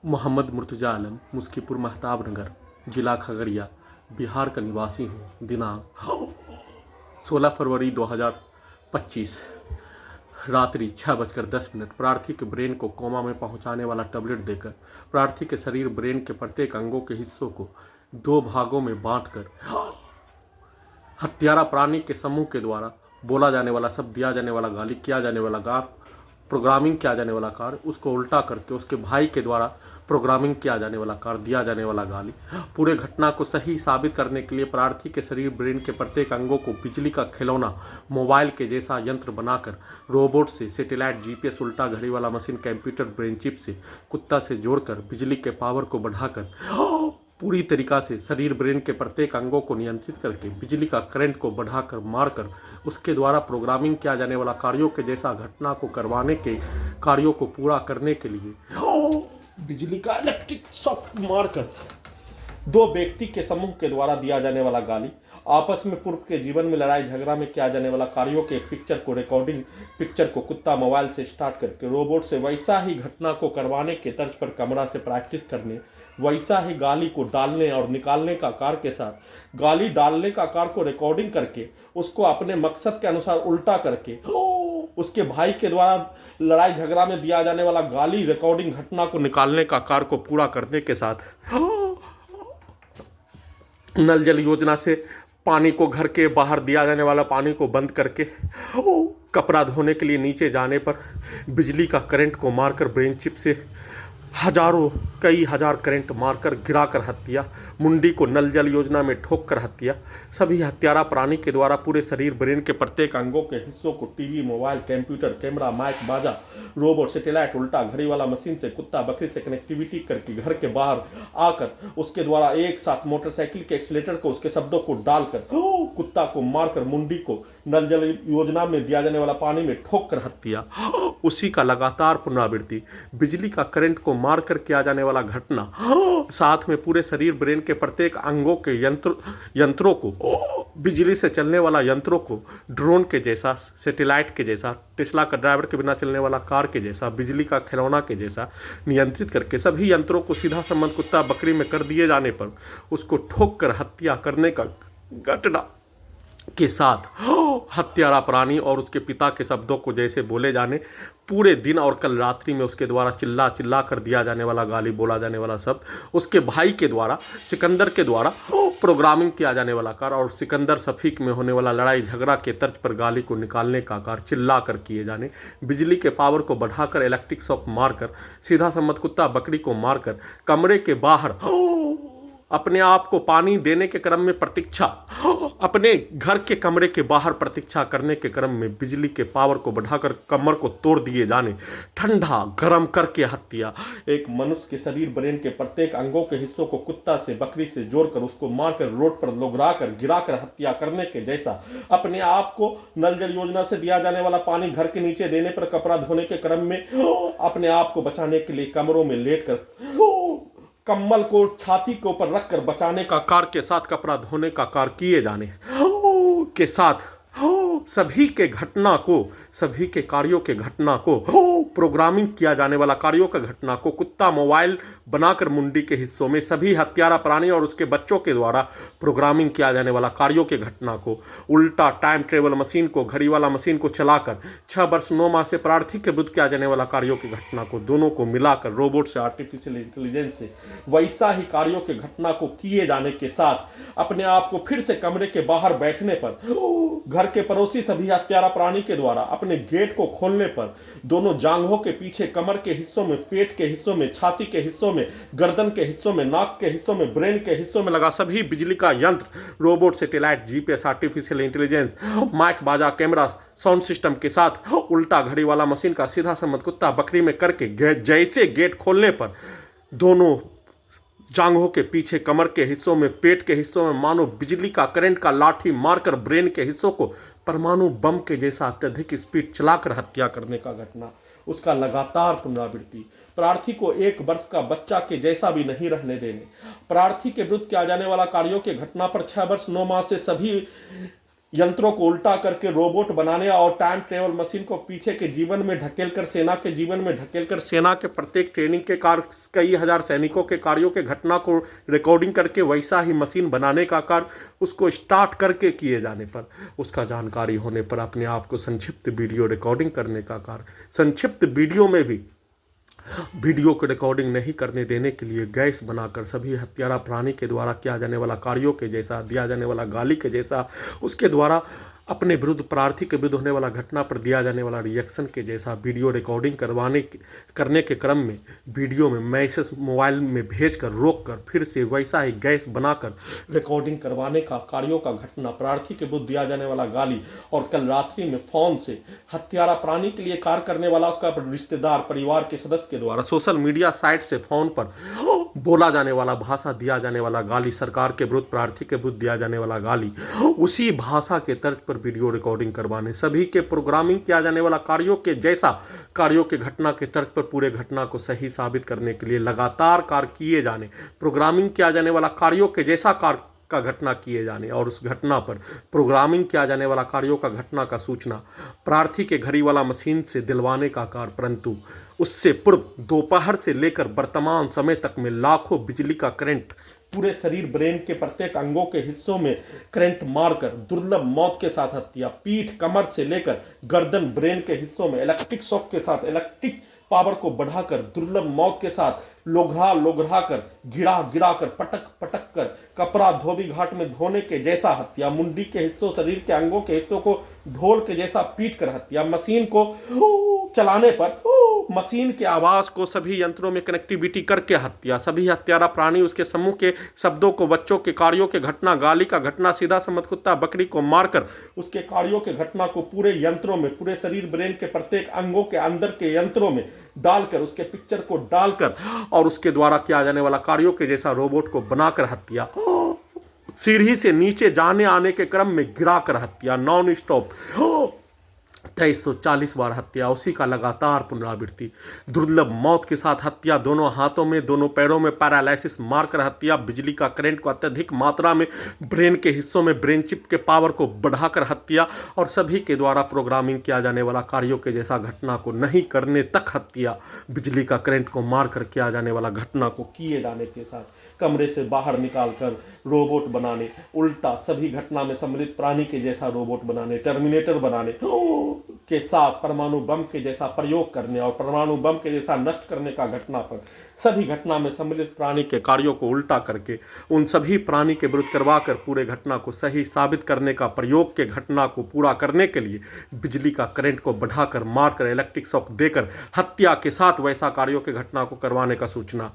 मोहम्मद मुर्तजा आलम, मुस्कीपुर महताब नगर, जिला खगड़िया, बिहार का निवासी हूँ। दिनांक 16 फरवरी 2025 रात्रि 6:10। प्रार्थी के ब्रेन को कोमा में पहुंचाने वाला टैबलेट देकर प्रार्थी के शरीर ब्रेन के प्रत्येक अंगों के हिस्सों को दो भागों में बांटकर हत्यारा प्राणी के समूह के द्वारा बोला जाने वाला शब्द, दिया जाने वाला गाली, किया जाने वाला कार्य, प्रोग्रामिंग किया जाने वाला कार्य, उसको उल्टा करके उसके भाई के द्वारा प्रोग्रामिंग किया जाने वाला कार्य, दिया जाने वाला गाली, पूरे घटना को सही साबित करने के लिए प्रार्थी के शरीर ब्रेन के प्रत्येक अंगों को बिजली का खिलौना मोबाइल के जैसा यंत्र बनाकर रोबोट से, सैटेलाइट, जीपीएस, उल्टा घड़ी वाला मशीन, कंप्यूटर, ब्रेन चिप से, कुत्ता से जोड़कर बिजली के पावर को बढ़ाकर पूरी तरीका से शरीर ब्रेन के प्रत्येक अंगों को नियंत्रित करके बिजली का करंट को बढ़ाकर मारकर उसके द्वारा प्रोग्रामिंग किया जाने वाला कार्यों के जैसा घटना को करवाने के कार्यों को पूरा करने के लिए बिजली का इलेक्ट्रिक शॉक मारकर दो व्यक्ति के समूह के द्वारा दिया जाने वाला गाली, आपस में पूर्व के जीवन में लड़ाई झगड़ा में किया जाने वाला कार्यों के पिक्चर को, रिकॉर्डिंग पिक्चर को कुत्ता मोबाइल से स्टार्ट करके रोबोट से वैसा ही घटना को करवाने के तर्ज पर कमरा से प्रैक्टिस करने, वैसा ही गाली को डालने और निकालने का कार्य के साथ गाली डालने का कार्य को रिकॉर्डिंग करके उसको अपने मकसद के अनुसार उल्टा करके उसके भाई के द्वारा लड़ाई झगड़ा में दिया जाने वाला गाली रिकॉर्डिंग घटना को निकालने का कार्य को पूरा करने के साथ नल जल योजना से पानी को घर के बाहर दिया जाने वाला पानी को बंद करके कपड़ा धोने के लिए नीचे जाने पर बिजली का करंट को मारकर ब्रेन चिप से कई हजार करंट मारकर गिराकर हत्या, मुंडी को नल जल योजना में ठोक कर हत्या, सभी हत्यारा प्राणी के द्वारा पूरे शरीर ब्रेन के प्रत्येक अंगों के हिस्सों को TV, mobile, computer, camera, mike, बाजा, रोबोट, सैटेलाइट, उल्टा घड़ी वाला मशीन से, कुत्ता बकरी से कनेक्टिविटी करके घर के बाहर आकर उसके द्वारा एक साथ मोटरसाइकिल के एक्सीलेटर को उसके शब्दों को डालकर कुत्ता को मारकर मुंडी को नल जल योजना में दिया जाने वाला पानी में ठोक कर हत्या, उसी का लगातार पुनरावृत्ति, बिजली का करंट को मारकर किया जाने वाला घटना, साथ में पूरे शरीर ब्रेन के प्रत्येक अंगों के यंत्रों को, बिजली से चलने वाला यंत्रों को ड्रोन के जैसा, सैटेलाइट के जैसा, टेस्ला का ड्राइवर के बिना चलने वाला कार के जैसा, बिजली का खिलौना के जैसा नियंत्रित करके सभी यंत्रों को सीधा संबंध कुत्ता बकरी में कर दिए जाने पर उसको ठोक कर हत्या करने का घटना के साथ हत्यारा प्राणी और उसके पिता के शब्दों को जैसे बोले जाने, पूरे दिन और कल रात्रि में उसके द्वारा चिल्ला चिल्ला कर दिया जाने वाला गाली, बोला जाने वाला शब्द, उसके भाई के द्वारा सिकंदर के द्वारा प्रोग्रामिंग किया जाने वाला कार्य और सिकंदर शफीक में होने वाला लड़ाई झगड़ा के तर्ज पर गाली को निकालने का कार्य चिल्ला कर किए जाने, बिजली के पावर को बढ़ाकर इलेक्ट्रिक शॉक मारकर सीधा सम्मत कुत्ता बकरी को मारकर कमरे के बाहर अपने आप को पानी देने के क्रम में प्रतीक्षा, अपने घर के कमरे के बाहर प्रतीक्षा करने के क्रम में बिजली के पावर को बढ़ाकर कमर को तोड़ दिए जाने, ठंडा गरम करके हत्या, एक मनुष्य के शरीर ब्रेन के प्रत्येक अंगों के हिस्सों को कुत्ता से बकरी से जोड़कर उसको मारकर रोड पर लोगराकर गिराकर हत्या करने के जैसा, अपने आप को नल जल योजना से दिया जाने वाला पानी घर के नीचे देने पर कपड़ा धोने के क्रम में अपने आप को बचाने के लिए कमरों में लेटकर कम्बल को छाती के ऊपर रखकर बचाने का कार्य के साथ कपड़ा धोने का कार्य किए जाने के साथ सभी के कार्यों के घटना को प्रोग्रामिंग किया जाने वाला कार्यों का घटना को कुत्ता मोबाइल बनाकर मुंडी के हिस्सों में सभी हत्यारा प्राणी और उसके बच्चों के द्वारा प्रोग्रामिंग किया जाने वाला कार्यों के घटना को उल्टा टाइम ट्रेवल मशीन को, घड़ी वाला मशीन को चलाकर 6 वर्ष 9 माह से प्रार्थी के विरुद्ध किया जाने वाला कार्यों की घटना को दोनों को मिलाकर रोबोट से, आर्टिफिशियल इंटेलिजेंस से वैसा ही कार्यों के घटना को किए जाने के साथ अपने आप को फिर से कमरे के बाहर बैठने पर घर के पड़ोसी सभी हत्यारा प्राणी के द्वारा अपने गेट को खोलने पर दोनों जांघों के पीछे, कमर के हिस्सों में, पेट के हिस्सों में, छाती के हिस्सों में, गर्दन के हिस्सों में, नाक के हिस्सों में, ब्रेन के हिस्सों में लगा सभी बिजली का यंत्र, robot, satellite, GPS, artificial intelligence, mike, बाजा, कैमरा, साउंड सिस्टम के साथ उल्टा घड़ी वाला मशीन का सीधा संबंध कुत्ता बकरी में करके जैसे गेट खोलने पर दोनों जांघों के पीछे, कमर के हिस्सों में, पेट के हिस्सों में मानो बिजली का करंट का लाठी मारकर ब्रेन के हिस्सों को परमाणु बम के जैसा अत्यधिक स्पीड चलाकर हत्या करने का घटना, उसका लगातार पुनरावृत्ति, प्रार्थी को 1 वर्ष का बच्चा के जैसा भी नहीं रहने देने, प्रार्थी के विरुद्ध किया जाने वाला कार्यों के घटना पर 6 वर्ष 9 माह से सभी यंत्रों को उल्टा करके रोबोट बनाने और टाइम ट्रेवल मशीन को पीछे के जीवन में ढकेलकर सेना के जीवन में ढकेलकर सेना के प्रत्येक ट्रेनिंग के कार्य, कई हजार सैनिकों के कार्यों के घटना को रिकॉर्डिंग करके वैसा ही मशीन बनाने का कार्य उसको स्टार्ट करके किए जाने पर, उसका जानकारी होने पर अपने आप को संक्षिप्त वीडियो रिकॉर्डिंग करने का कार्य, संक्षिप्त वीडियो में भी वीडियो को रिकॉर्डिंग नहीं करने देने के लिए गैस बनाकर सभी हत्यारा प्राणी के द्वारा किया जाने वाला कार्यों के जैसा, दिया जाने वाला गाली के जैसा, उसके द्वारा अपने विरुद्ध प्रार्थी के विरुद्ध होने वाला घटना पर दिया जाने वाला रिएक्शन के जैसा वीडियो रिकॉर्डिंग करने के क्रम में वीडियो में मैसेज मोबाइल में भेजकर रोककर फिर से वैसा ही गैस बनाकर रिकॉर्डिंग करवाने का कार्यों का घटना, प्रार्थी के विरुद्ध दिया जाने वाला गाली, और कल रात्रि में फोन से हत्यारा प्राणी के लिए कार्य करने वाला उसका रिश्तेदार परिवार के सदस्य के द्वारा सोशल मीडिया साइट से फोन पर बोला जाने वाला भाषा, दिया जाने वाला गाली, सरकार के विरुद्ध प्रार्थी के विरुद्ध दिया जाने वाला गाली, उसी भाषा के तर्ज पर वीडियो रिकॉर्डिंग करवाने, सभी के प्रोग्रामिंग किया जाने वाला कार्यों के जैसा, कार्यों के घटना के तर्ज पर पूरे घटना को सही साबित करने के लिए लगातार कार्य किए जाने, प्रोग्रामिंग किया जाने वाला कार्यों के जैसा कार्य का घटना किए जाने और उस घटना पर प्रोग्रामिंग किया जाने वाला कार्यों का घटना का सूचना प्रार्थी के घड़ी वाला मशीन से दिलवाने का कार्य, परंतु उससे पूर्व दोपहर से लेकर वर्तमान समय तक में लाखों बिजली का करंट पूरे शरीर, ब्रेन के प्रत्येक अंगों के हिस्सों में करंट मारकर दुर्लभ मौत के साथ हत्या, पीठ, कमर से लेकर गर्दन, ब्रेन के हिस्सों में इलेक्ट्रिक शॉक के साथ इलेक्ट्रिक पावर को बढ़ाकर दुर्लभ मौत के साथ लोघरा कर गिरा कर पटक कर कपड़ा धोबी घाट में धोने के जैसा हत्या, मुंडी के हिस्सों, शरीर के अंगों के हिस्सों को ढोल के जैसा पीट कर हत्या, मशीन को चलाने पर मशीन के आवाज को सभी यंत्रों में कनेक्टिविटी करके हत्या, सभी हत्यारा प्राणी उसके समूह के शब्दों को, बच्चों के कार्यों के घटना, गाली का घटना, सीधा समझ कुत्ता बकरी को मारकर उसके कार्यों के घटना को पूरे यंत्रों में, पूरे शरीर, ब्रेन के प्रत्येक अंगों के अंदर के यंत्रों में डालकर, उसके पिक्चर को डालकर और उसके द्वारा किया जाने वाला कार्यों के जैसा रोबोट को बनाकर हत्या, सीढ़ी से नीचे जाने आने के क्रम में गिराकर हत्या, नॉन स्टॉप 2340 बार हत्या, उसी का लगातार पुनरावृत्ति, दुर्लभ मौत के साथ हत्या, दोनों हाथों में, दोनों पैरों में पैरालिसिस मारकर हत्या, बिजली का करंट को अत्यधिक मात्रा में ब्रेन के हिस्सों में, ब्रेन चिप के पावर को बढ़ाकर हत्या और सभी के द्वारा प्रोग्रामिंग किया जाने वाला कार्यों के जैसा घटना को नहीं करने तक हत्या, बिजली का करंट को मारकर किया जाने वाला घटना को किए जाने के साथ कमरे से बाहर निकालकर रोबोट बनाने, उल्टा सभी घटना में सम्मिलित प्राणी के जैसा रोबोट बनाने, टर्मिनेटर बनाने के साथ परमाणु बम के जैसा प्रयोग करने और परमाणु बम के जैसा नष्ट करने का घटना पर सभी घटना में सम्मिलित प्राणी के कार्यों को उल्टा करके उन सभी प्राणी के विरुद्ध करवाकर पूरे घटना को सही साबित करने का प्रयोग के घटना को पूरा करने के लिए बिजली का करंट को बढ़ाकर, मारकर, इलेक्ट्रिक शॉक देकर हत्या के साथ वैसा कार्यों के घटना को करवाने का सूचना